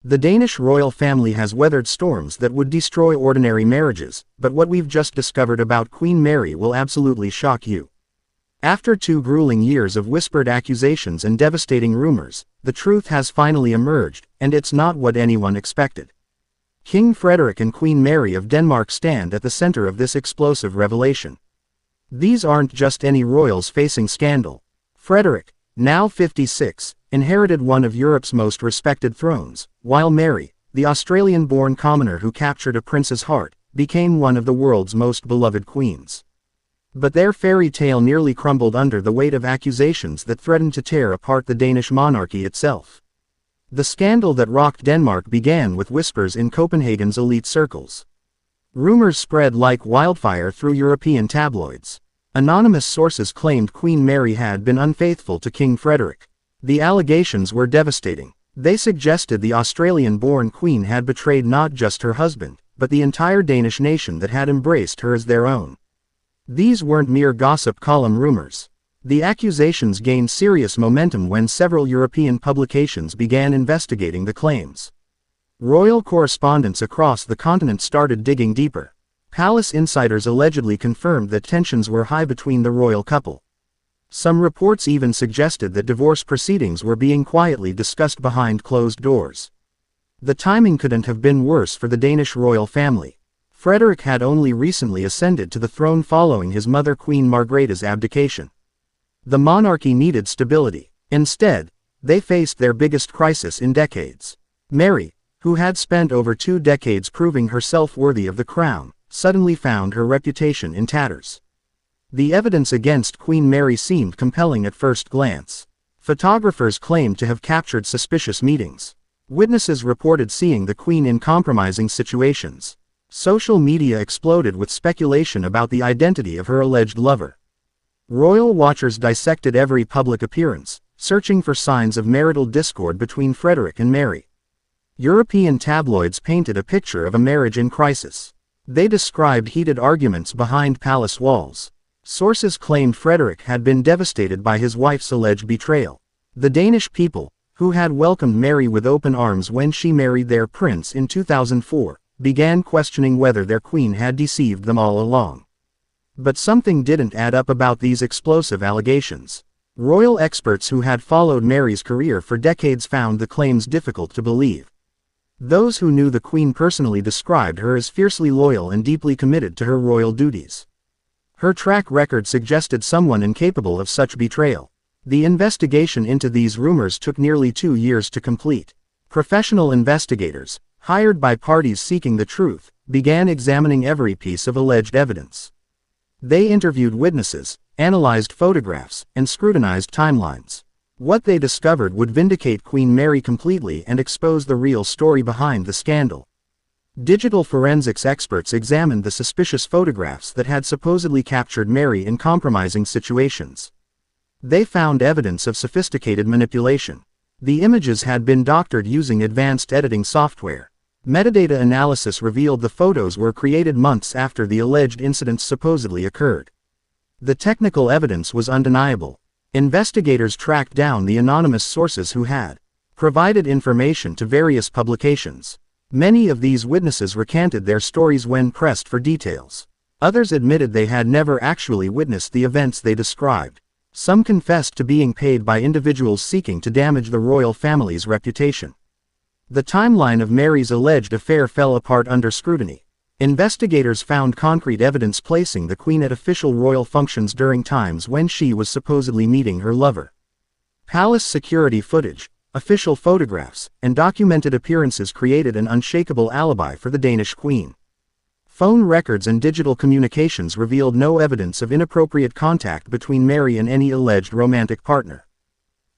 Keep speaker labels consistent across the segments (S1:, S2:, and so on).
S1: The Danish royal family has weathered storms that would destroy ordinary marriages, but what we've just discovered about Queen Mary will absolutely shock you. After 2 grueling years of whispered accusations and devastating rumors, the truth has finally emerged, and it's not what anyone expected. King Frederik and Queen Mary of Denmark stand at the center of this explosive revelation. These aren't just any royals facing scandal. Frederik, now 56, inherited one of Europe's most respected thrones, while Mary, the Australian-born commoner who captured a prince's heart, became one of the world's most beloved queens. But their fairy tale nearly crumbled under the weight of accusations that threatened to tear apart the Danish monarchy itself. The scandal that rocked Denmark began with whispers in Copenhagen's elite circles. Rumors spread like wildfire through European tabloids. Anonymous sources claimed Queen Mary had been unfaithful to King Frederik. The allegations were devastating. They suggested the Australian-born queen had betrayed not just her husband, but the entire Danish nation that had embraced her as their own. These weren't mere gossip column rumors. The accusations gained serious momentum when several European publications began investigating the claims. Royal correspondents across the continent started digging deeper. Palace insiders allegedly confirmed that tensions were high between the royal couple. Some reports even suggested that divorce proceedings were being quietly discussed behind closed doors. The timing couldn't have been worse for the Danish royal family. Frederik had only recently ascended to the throne following his mother Queen Margrethe's abdication. The monarchy needed stability. Instead, they faced their biggest crisis in decades. Mary, who had spent over 2 decades proving herself worthy of the crown, suddenly found her reputation in tatters. The evidence against Queen Mary seemed compelling at first glance. Photographers claimed to have captured suspicious meetings. Witnesses reported seeing the Queen in compromising situations. Social media exploded with speculation about the identity of her alleged lover. Royal watchers dissected every public appearance, searching for signs of marital discord between Frederik and Mary. European tabloids painted a picture of a marriage in crisis. They described heated arguments behind palace walls. Sources claimed Frederik had been devastated by his wife's alleged betrayal. The Danish people, who had welcomed Mary with open arms when she married their prince in 2004, began questioning whether their queen had deceived them all along. But something didn't add up about these explosive allegations. Royal experts who had followed Mary's career for decades found the claims difficult to believe. Those who knew the Queen personally described her as fiercely loyal and deeply committed to her royal duties. Her track record suggested someone incapable of such betrayal. The investigation into these rumors took nearly 2 years to complete. Professional investigators, hired by parties seeking the truth, began examining every piece of alleged evidence. They interviewed witnesses, analyzed photographs, and scrutinized timelines. What they discovered would vindicate Queen Mary completely and expose the real story behind the scandal. Digital forensics experts examined the suspicious photographs that had supposedly captured Mary in compromising situations. They found evidence of sophisticated manipulation. The images had been doctored using advanced editing software. Metadata analysis revealed the photos were created months after the alleged incidents supposedly occurred. The technical evidence was undeniable. Investigators tracked down the anonymous sources who had provided information to various publications. Many of these witnesses recanted their stories when pressed for details. Others admitted they had never actually witnessed the events they described. Some confessed to being paid by individuals seeking to damage the royal family's reputation. The timeline of Mary's alleged affair fell apart under scrutiny. Investigators found concrete evidence placing the Queen at official royal functions during times when she was supposedly meeting her lover. Palace security footage, official photographs, and documented appearances created an unshakable alibi for the Danish Queen. Phone records and digital communications revealed no evidence of inappropriate contact between Mary and any alleged romantic partner.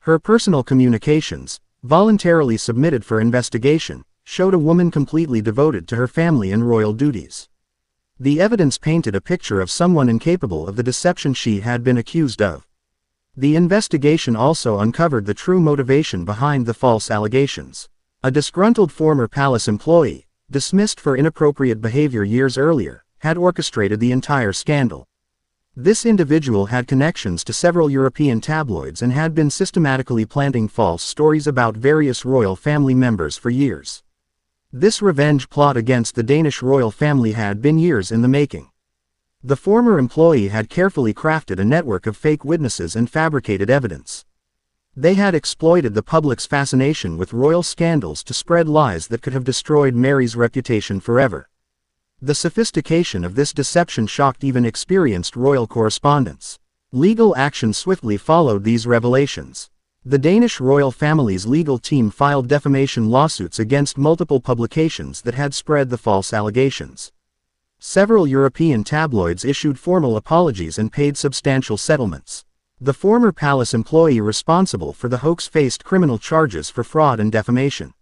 S1: Her personal communications, voluntarily submitted for investigation, showed a woman completely devoted to her family and royal duties. The evidence painted a picture of someone incapable of the deception she had been accused of. The investigation also uncovered the true motivation behind the false allegations. A disgruntled former palace employee, dismissed for inappropriate behavior years earlier, had orchestrated the entire scandal. This individual had connections to several European tabloids and had been systematically planting false stories about various royal family members for years. This revenge plot against the Danish royal family had been years in the making. The former employee had carefully crafted a network of fake witnesses and fabricated evidence. They had exploited the public's fascination with royal scandals to spread lies that could have destroyed Mary's reputation forever. The sophistication of this deception shocked even experienced royal correspondents. Legal action swiftly followed these revelations. The Danish royal family's legal team filed defamation lawsuits against multiple publications that had spread the false allegations. Several European tabloids issued formal apologies and paid substantial settlements. The former palace employee responsible for the hoax faced criminal charges for fraud and defamation.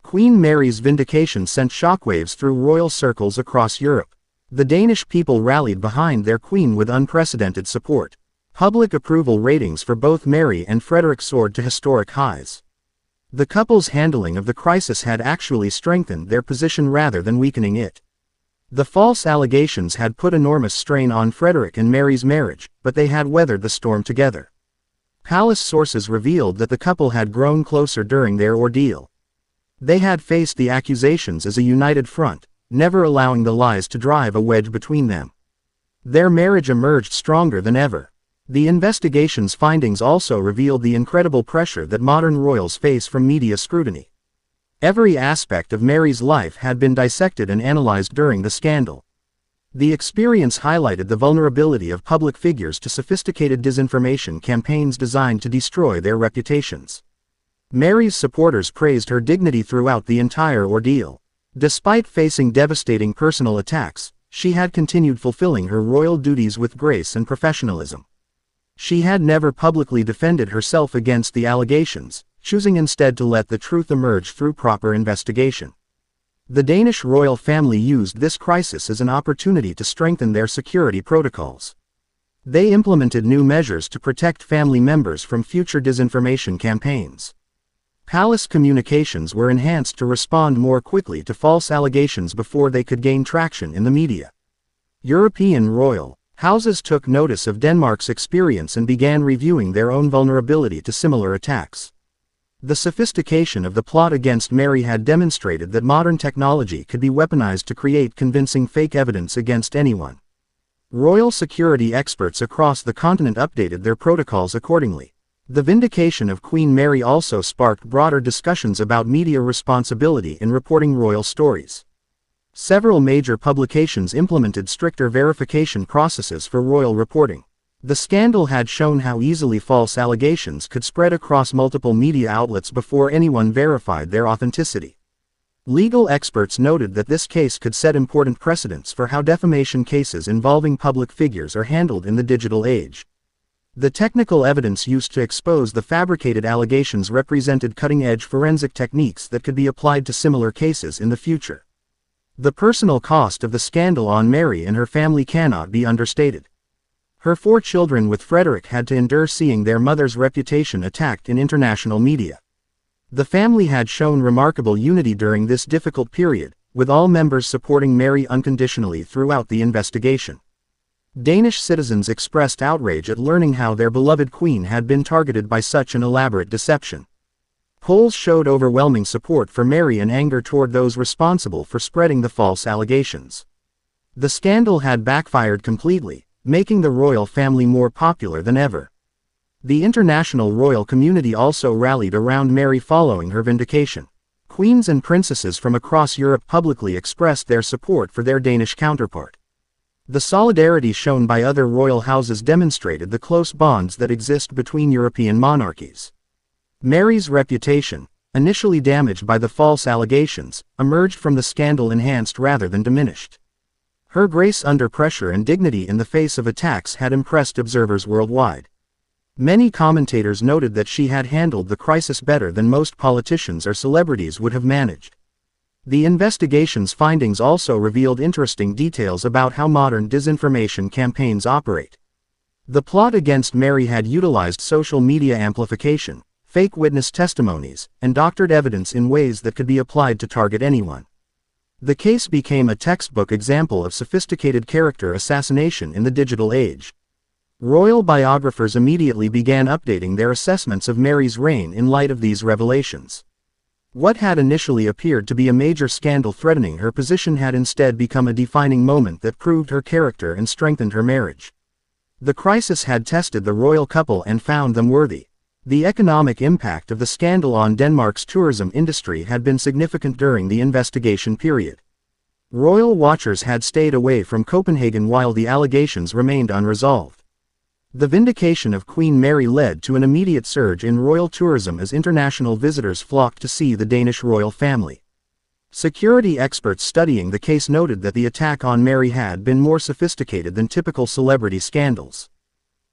S1: Queen Mary's vindication sent shockwaves through royal circles across Europe. The Danish people rallied behind their queen with unprecedented support. Public approval ratings for both Mary and Frederik soared to historic highs. The couple's handling of the crisis had actually strengthened their position rather than weakening it. The false allegations had put enormous strain on Frederik and Mary's marriage, but they had weathered the storm together. Palace sources revealed that the couple had grown closer during their ordeal. They had faced the accusations as a united front, never allowing the lies to drive a wedge between them. Their marriage emerged stronger than ever. The investigation's findings also revealed the incredible pressure that modern royals face from media scrutiny. Every aspect of Mary's life had been dissected and analyzed during the scandal. The experience highlighted the vulnerability of public figures to sophisticated disinformation campaigns designed to destroy their reputations. Mary's supporters praised her dignity throughout the entire ordeal. Despite facing devastating personal attacks, she had continued fulfilling her royal duties with grace and professionalism. She had never publicly defended herself against the allegations, choosing instead to let the truth emerge through proper investigation. The Danish royal family used this crisis as an opportunity to strengthen their security protocols. They implemented new measures to protect family members from future disinformation campaigns. Palace communications were enhanced to respond more quickly to false allegations before they could gain traction in the media. European royal houses took notice of Denmark's experience and began reviewing their own vulnerability to similar attacks. The sophistication of the plot against Mary had demonstrated that modern technology could be weaponized to create convincing fake evidence against anyone. Royal security experts across the continent updated their protocols accordingly. The vindication of Queen Mary also sparked broader discussions about media responsibility in reporting royal stories. Several major publications implemented stricter verification processes for royal reporting. The scandal had shown how easily false allegations could spread across multiple media outlets before anyone verified their authenticity. Legal experts noted that this case could set important precedents for how defamation cases involving public figures are handled in the digital age. The technical evidence used to expose the fabricated allegations represented cutting-edge forensic techniques that could be applied to similar cases in the future. The personal cost of the scandal on Mary and her family cannot be understated. Her 4 children with Frederik had to endure seeing their mother's reputation attacked in international media. The family had shown remarkable unity during this difficult period, with all members supporting Mary unconditionally throughout the investigation. Danish citizens expressed outrage at learning how their beloved queen had been targeted by such an elaborate deception. Polls showed overwhelming support for Mary and anger toward those responsible for spreading the false allegations. The scandal had backfired completely, making the royal family more popular than ever. The international royal community also rallied around Mary following her vindication. Queens and princesses from across Europe publicly expressed their support for their Danish counterpart. The solidarity shown by other royal houses demonstrated the close bonds that exist between European monarchies. Mary's reputation, initially damaged by the false allegations, emerged from the scandal enhanced rather than diminished. Her grace under pressure and dignity in the face of attacks had impressed observers worldwide. Many commentators noted that she had handled the crisis better than most politicians or celebrities would have managed. The investigation's findings also revealed interesting details about how modern disinformation campaigns operate. The plot against Mary had utilized social media amplification, fake witness testimonies, and doctored evidence in ways that could be applied to target anyone. The case became a textbook example of sophisticated character assassination in the digital age. Royal biographers immediately began updating their assessments of Mary's reign in light of these revelations. What had initially appeared to be a major scandal threatening her position had instead become a defining moment that proved her character and strengthened her marriage. The crisis had tested the royal couple and found them worthy. The economic impact of the scandal on Denmark's tourism industry had been significant during the investigation period. Royal watchers had stayed away from Copenhagen while the allegations remained unresolved. The vindication of Queen Mary led to an immediate surge in royal tourism as international visitors flocked to see the Danish royal family. Security experts studying the case noted that the attack on Mary had been more sophisticated than typical celebrity scandals.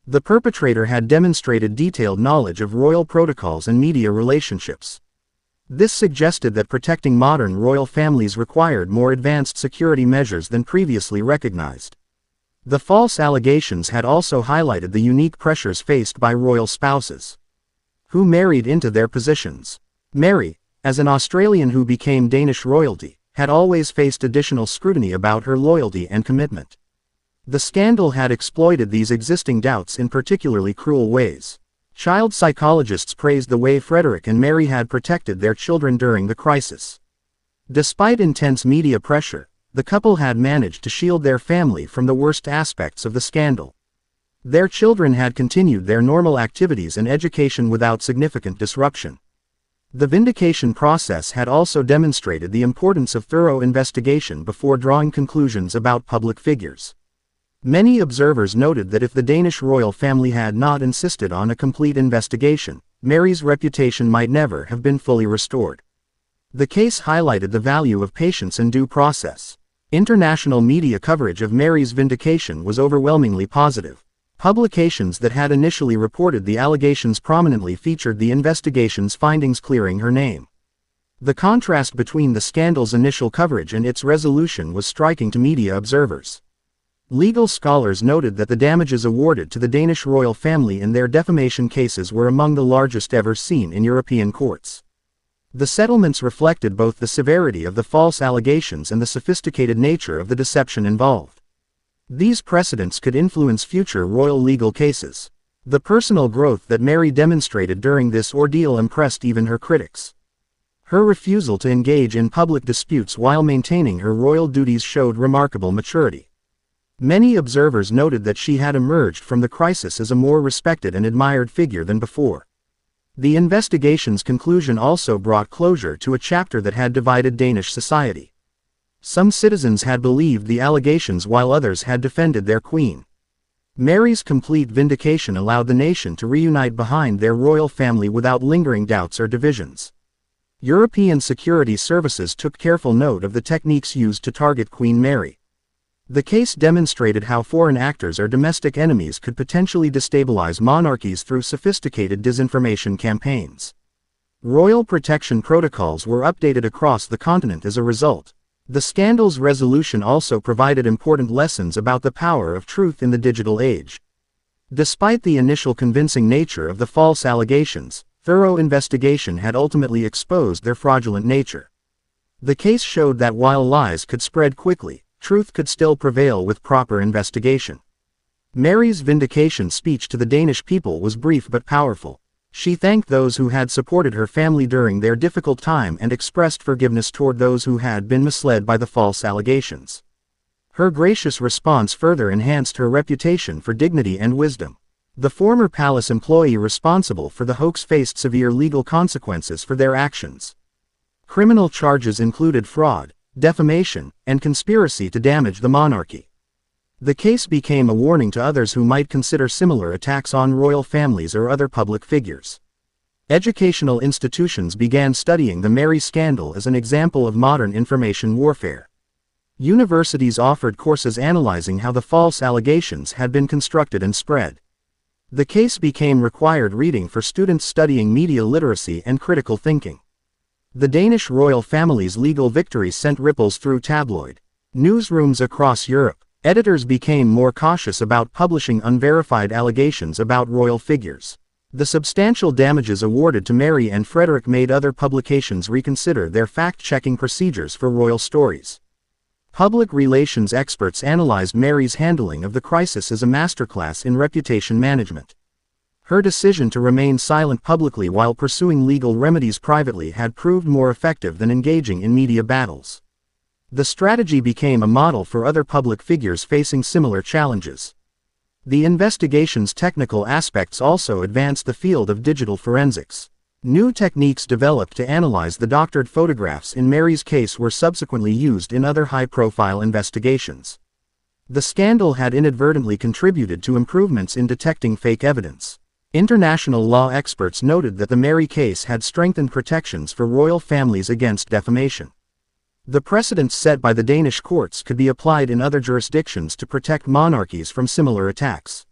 S1: The perpetrator had demonstrated detailed knowledge of royal protocols and media relationships. This suggested that protecting modern royal families required more advanced security measures than previously recognized. The false allegations had also highlighted the unique pressures faced by royal spouses who married into their positions. Mary, as an Australian who became Danish royalty, had always faced additional scrutiny about her loyalty and commitment. The scandal had exploited these existing doubts in particularly cruel ways. Child psychologists praised the way Frederik and Mary had protected their children during the crisis. Despite intense media pressure, the couple had managed to shield their family from the worst aspects of the scandal. Their children had continued their normal activities and education without significant disruption. The vindication process had also demonstrated the importance of thorough investigation before drawing conclusions about public figures. Many observers noted that if the Danish royal family had not insisted on a complete investigation, Mary's reputation might never have been fully restored. The case highlighted the value of patience and due process. International media coverage of Mary's vindication was overwhelmingly positive. Publications that had initially reported the allegations prominently featured the investigation's findings clearing her name. The contrast between the scandal's initial coverage and its resolution was striking to media observers. Legal scholars noted that the damages awarded to the Danish royal family in their defamation cases were among the largest ever seen in European courts. The settlements reflected both the severity of the false allegations and the sophisticated nature of the deception involved. These precedents could influence future royal legal cases. The personal growth that Mary demonstrated during this ordeal impressed even her critics. Her refusal to engage in public disputes while maintaining her royal duties showed remarkable maturity. Many observers noted that she had emerged from the crisis as a more respected and admired figure than before. The investigation's conclusion also brought closure to a chapter that had divided Danish society. Some citizens had believed the allegations while others had defended their queen. Mary's complete vindication allowed the nation to reunite behind their royal family without lingering doubts or divisions. European security services took careful note of the techniques used to target Queen Mary. The case demonstrated how foreign actors or domestic enemies could potentially destabilize monarchies through sophisticated disinformation campaigns. Royal protection protocols were updated across the continent as a result. The scandal's resolution also provided important lessons about the power of truth in the digital age. Despite the initial convincing nature of the false allegations, thorough investigation had ultimately exposed their fraudulent nature. The case showed that while lies could spread quickly, truth could still prevail with proper investigation. Mary's vindication speech to the Danish people was brief but powerful. She thanked those who had supported her family during their difficult time and expressed forgiveness toward those who had been misled by the false allegations. Her gracious response further enhanced her reputation for dignity and wisdom. The former palace employee responsible for the hoax faced severe legal consequences for their actions. Criminal charges included fraud, defamation, and conspiracy to damage the monarchy. The case became a warning to others who might consider similar attacks on royal families or other public figures. Educational institutions began studying the Mary scandal as an example of modern information warfare. Universities offered courses analyzing how the false allegations had been constructed and spread. The case became required reading for students studying media literacy and critical thinking. The Danish royal family's legal victory sent ripples through tabloid newsrooms across Europe. Editors became more cautious about publishing unverified allegations about royal figures. The substantial damages awarded to Mary and Frederik made other publications reconsider their fact-checking procedures for royal stories. Public relations experts analyzed Mary's handling of the crisis as a masterclass in reputation management. Her decision to remain silent publicly while pursuing legal remedies privately had proved more effective than engaging in media battles. The strategy became a model for other public figures facing similar challenges. The investigation's technical aspects also advanced the field of digital forensics. New techniques developed to analyze the doctored photographs in Mary's case were subsequently used in other high-profile investigations. The scandal had inadvertently contributed to improvements in detecting fake evidence. International law experts noted that the Mary case had strengthened protections for royal families against defamation. The precedents set by the Danish courts could be applied in other jurisdictions to protect monarchies from similar attacks.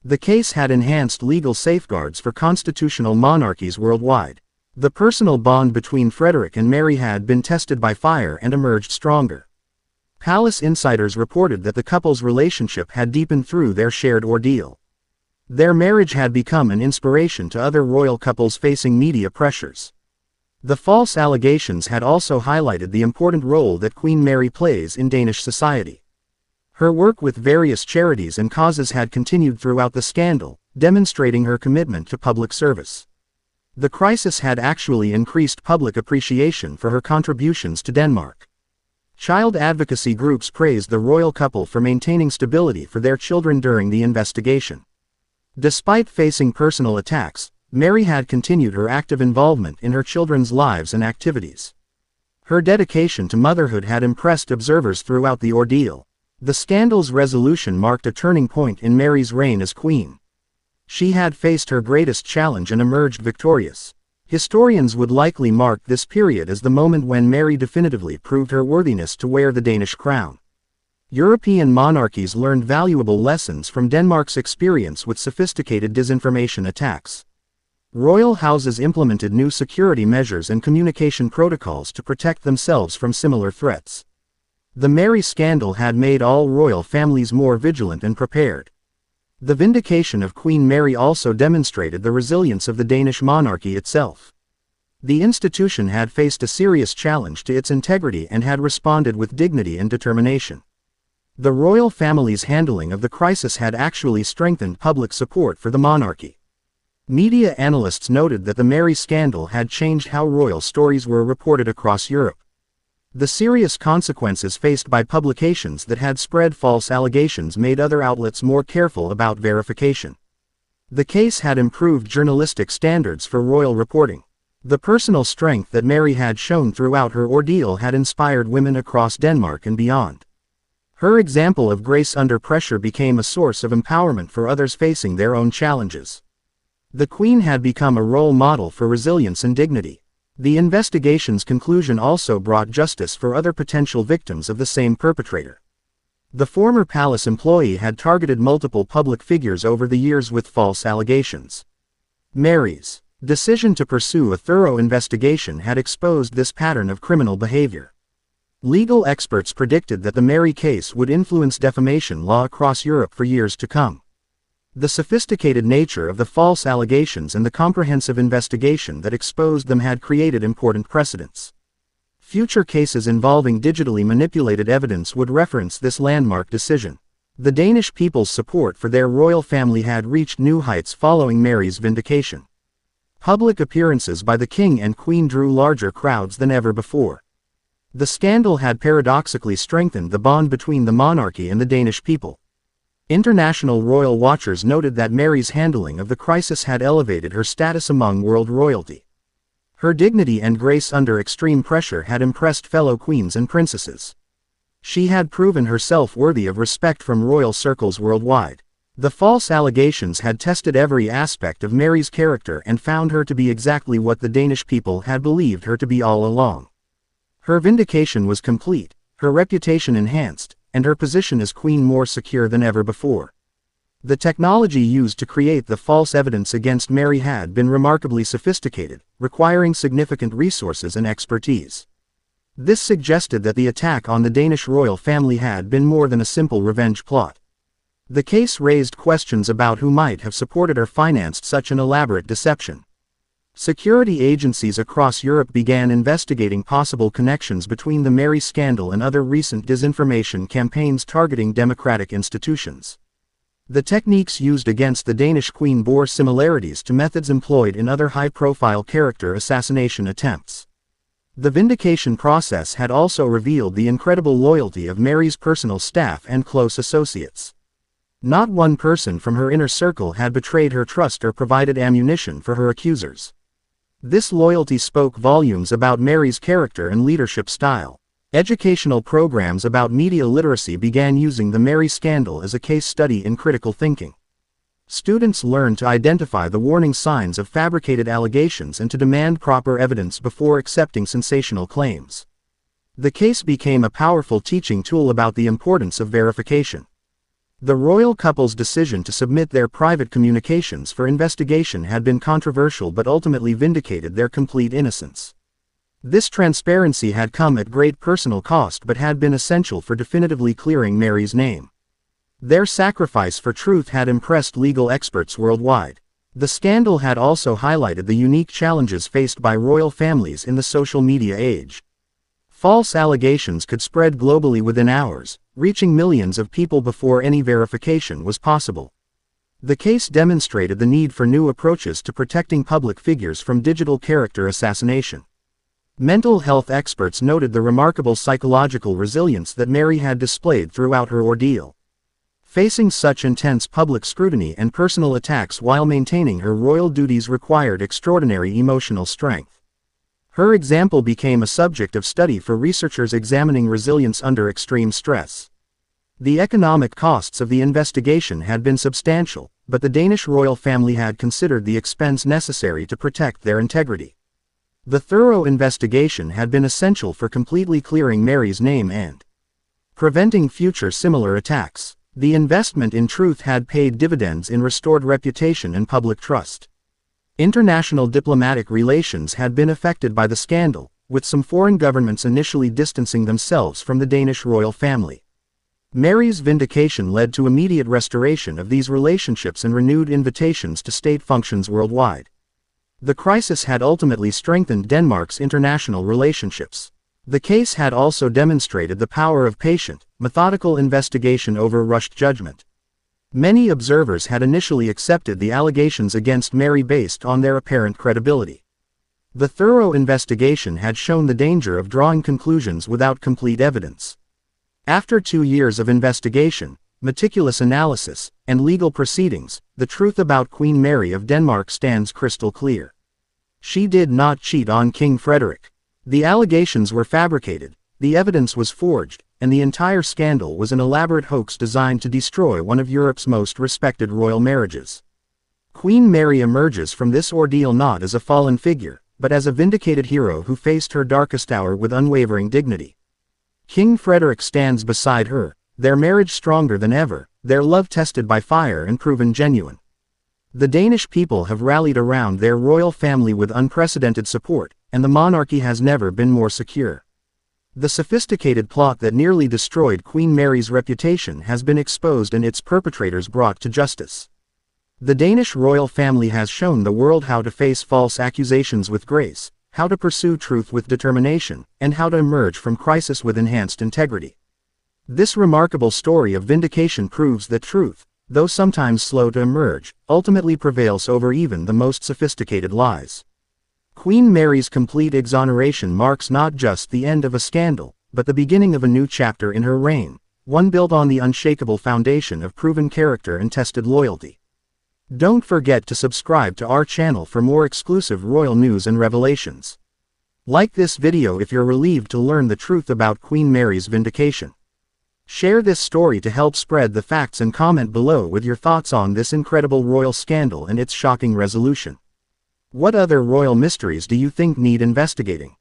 S1: The case had enhanced legal safeguards for constitutional monarchies worldwide. The personal bond between Frederik and Mary had been tested by fire and emerged stronger. Palace insiders reported that the couple's relationship had deepened through their shared ordeal. Their marriage had become an inspiration to other royal couples facing media pressures. The false allegations had also highlighted the important role that Queen Mary plays in Danish society. Her work with various charities and causes had continued throughout the scandal, demonstrating her commitment to public service. The crisis had actually increased public appreciation for her contributions to Denmark. Child advocacy groups praised the royal couple for maintaining stability for their children during the investigation. Despite facing personal attacks, Mary had continued her active involvement in her children's lives and activities. Her dedication to motherhood had impressed observers throughout the ordeal. The scandal's resolution marked a turning point in Mary's reign as queen. She had faced her greatest challenge and emerged victorious. Historians would likely mark this period as the moment when Mary definitively proved her worthiness to wear the Danish crown. European monarchies learned valuable lessons from Denmark's experience with sophisticated disinformation attacks. Royal houses implemented new security measures and communication protocols to protect themselves from similar threats. The Mary scandal had made all royal families more vigilant and prepared. The vindication of Queen Mary also demonstrated the resilience of the Danish monarchy itself. The institution had faced a serious challenge to its integrity and had responded with dignity and determination. The royal family's handling of the crisis had actually strengthened public support for the monarchy. Media analysts noted that the Mary scandal had changed how royal stories were reported across Europe. The serious consequences faced by publications that had spread false allegations made other outlets more careful about verification. The case had improved journalistic standards for royal reporting. The personal strength that Mary had shown throughout her ordeal had inspired women across Denmark and beyond. Her example of grace under pressure became a source of empowerment for others facing their own challenges. The Queen had become a role model for resilience and dignity. The investigation's conclusion also brought justice for other potential victims of the same perpetrator. The former palace employee had targeted multiple public figures over the years with false allegations. Mary's decision to pursue a thorough investigation had exposed this pattern of criminal behavior. Legal experts predicted that the Mary case would influence defamation law across Europe for years to come. The sophisticated nature of the false allegations and the comprehensive investigation that exposed them had created important precedents. Future cases involving digitally manipulated evidence would reference this landmark decision. The Danish people's support for their royal family had reached new heights following Mary's vindication. Public appearances by the king and queen drew larger crowds than ever before. The scandal had paradoxically strengthened the bond between the monarchy and the Danish people. International royal watchers noted that Mary's handling of the crisis had elevated her status among world royalty. Her dignity and grace under extreme pressure had impressed fellow queens and princesses. She had proven herself worthy of respect from royal circles worldwide. The false allegations had tested every aspect of Mary's character and found her to be exactly what the Danish people had believed her to be all along. Her vindication was complete, her reputation enhanced, and her position as queen more secure than ever before. The technology used to create the false evidence against Mary had been remarkably sophisticated, requiring significant resources and expertise. This suggested that the attack on the Danish royal family had been more than a simple revenge plot. The case raised questions about who might have supported or financed such an elaborate deception. Security agencies across Europe began investigating possible connections between the Mary scandal and other recent disinformation campaigns targeting democratic institutions. The techniques used against the Danish Queen bore similarities to methods employed in other high-profile character assassination attempts. The vindication process had also revealed the incredible loyalty of Mary's personal staff and close associates. Not one person from her inner circle had betrayed her trust or provided ammunition for her accusers. This loyalty spoke volumes about Mary's character and leadership style. Educational programs about media literacy began using the Mary scandal as a case study in critical thinking. Students learned to identify the warning signs of fabricated allegations and to demand proper evidence before accepting sensational claims. The case became a powerful teaching tool about the importance of verification. The royal couple's decision to submit their private communications for investigation had been controversial but ultimately vindicated their complete innocence. This transparency had come at great personal cost but had been essential for definitively clearing Mary's name. Their sacrifice for truth had impressed legal experts worldwide. The scandal had also highlighted the unique challenges faced by royal families in the social media age. False allegations could spread globally within hours, reaching millions of people before any verification was possible. The case demonstrated the need for new approaches to protecting public figures from digital character assassination. Mental health experts noted the remarkable psychological resilience that Mary had displayed throughout her ordeal. Facing such intense public scrutiny and personal attacks while maintaining her royal duties required extraordinary emotional strength. Her example became a subject of study for researchers examining resilience under extreme stress. The economic costs of the investigation had been substantial, but the Danish royal family had considered the expense necessary to protect their integrity. The thorough investigation had been essential for completely clearing Mary's name and preventing future similar attacks. The investment in truth had paid dividends in restored reputation and public trust. International diplomatic relations had been affected by the scandal, with some foreign governments initially distancing themselves from the Danish royal family. Mary's vindication led to immediate restoration of these relationships and renewed invitations to state functions worldwide. The crisis had ultimately strengthened Denmark's international relationships. The case had also demonstrated the power of patient, methodical investigation over rushed judgment. Many observers had initially accepted the allegations against Mary based on their apparent credibility. The thorough investigation had shown the danger of drawing conclusions without complete evidence. After 2 years of investigation, meticulous analysis, and legal proceedings, the truth about Queen Mary of Denmark stands crystal clear. She did not cheat on King Frederik. The allegations were fabricated, the evidence was forged, and the entire scandal was an elaborate hoax designed to destroy one of Europe's most respected royal marriages. Queen Mary emerges from this ordeal not as a fallen figure, but as a vindicated hero who faced her darkest hour with unwavering dignity. King Frederik stands beside her, their marriage stronger than ever, their love tested by fire and proven genuine. The Danish people have rallied around their royal family with unprecedented support, and the monarchy has never been more secure. The sophisticated plot that nearly destroyed Queen Mary's reputation has been exposed and its perpetrators brought to justice. The Danish royal family has shown the world how to face false accusations with grace, how to pursue truth with determination, and how to emerge from crisis with enhanced integrity. This remarkable story of vindication proves that truth, though sometimes slow to emerge, ultimately prevails over even the most sophisticated lies. Queen Mary's complete exoneration marks not just the end of a scandal, but the beginning of a new chapter in her reign, one built on the unshakable foundation of proven character and tested loyalty. Don't forget to subscribe to our channel for more exclusive royal news and revelations. Like this video if you're relieved to learn the truth about Queen Mary's vindication. Share this story to help spread the facts and comment below with your thoughts on this incredible royal scandal and its shocking resolution. What other royal mysteries do you think need investigating?